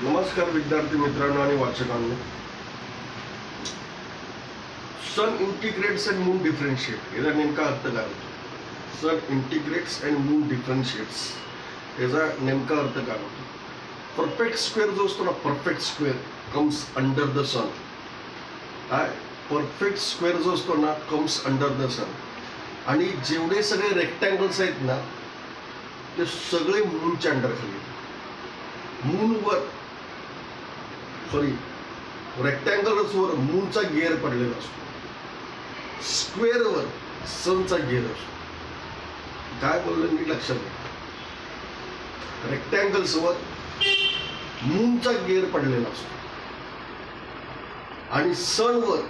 नमस्कार विद्यार्थी मित्रांनो आणि वाचकांनो. सन इंटिग्रेट्स अँड मून डिफरेंशिएट याचा नेमका अर्थ काय होतो? सन इंटिग्रेट्स अँड मून डिफरेंशिएट्स याचा नेमका अर्थ काय होतो? परफेक्ट स्क्वेअर जो असतो ना, perfect square comes under the sun. काय परफेक्ट स्क्वेअर जो असतो ना, कम्स अंडर द सन. आणि जेवढे सगळे रेक्टँगल्स आहेत ना, ते सगळे मूनच्या अंडर खाली. मूनवर रेक्टँगल्सवर मूनचा गिअर पडलेला असतो, स्क्वेअरवर सनचा गिअर असतो. काय बोललो मी लक्षात घ्या. रेक्टँगल्सवर मूनचा गिअर पडलेला असतो आणि सनवर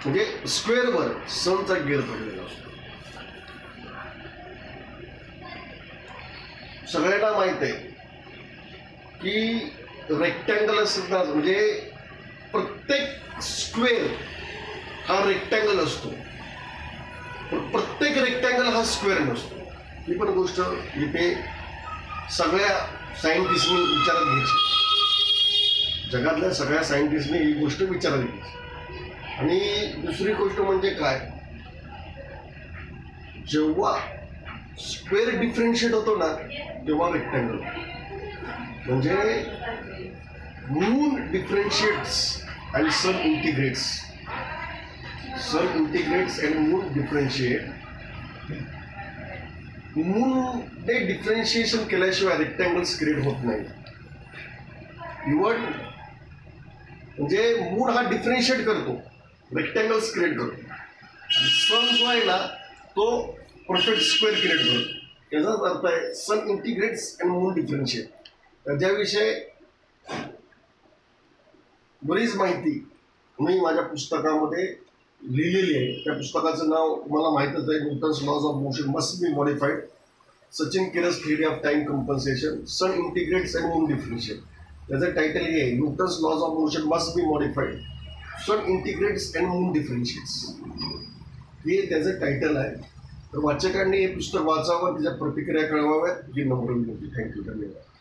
म्हणजे स्क्वेअरवर सनचा गिअर पडलेला असतो. सगळ्यांना माहित आहे की रेक्टँगल असतात म्हणजे प्रत्येक स्क्वेअर हा रेक्टँगल असतो, पण प्रत्येक रेक्टँगल हा स्क्वेअर नसतो. ही पण गोष्ट इथे सगळ्या सायंटिस्टनी विचारात घ्यायची. जगातल्या सगळ्या सायंटिस्टनी ही गोष्ट विचारात घ्यायची. आणि दुसरी गोष्ट म्हणजे काय, जेव्हा स्क्वेअर डिफरेन्शिएट होतो ना, तेव्हा रेक्टँगल म्हणजे moon differentiates and sun integrates. Sun integrates and moon differentiate. Moon ते डिफरेन्शिएशन केल्याशिवाय रेक्टँगल्स क्रिएट होत नाही. इव्हन म्हणजे मून हा डिफरेन्शिएट करतो, रेक्टँगल्स क्रिएट करतो. आणि सन जो आहे ना, तो परफेक्ट स्क्वेअर क्रिएट करतो. याचाच अर्थ आहे सन इंटिग्रेट्स अँड मून डिफरेन्शिएट. त्याविषयी बरीच माहिती मी माझ्या पुस्तकामध्ये लिहिलेली आहे. त्या पुस्तकाचं नाव तुम्हाला माहीतच आहे, Newton's laws of motion must be modified, Sachin Keras theory of time compensation, sun integrates and moon differentiate. त्याचं टायटल हे आहे, Newton's laws of motion must be modified, sun integrates and moon differentiates. हे त्याचं टायटल आहे. तर वाचकांनी हे पुस्तक वाचावं, त्याच्या प्रतिक्रिया कळवाव्यात ही नम्र विनंती. थँक्यू, धन्यवाद.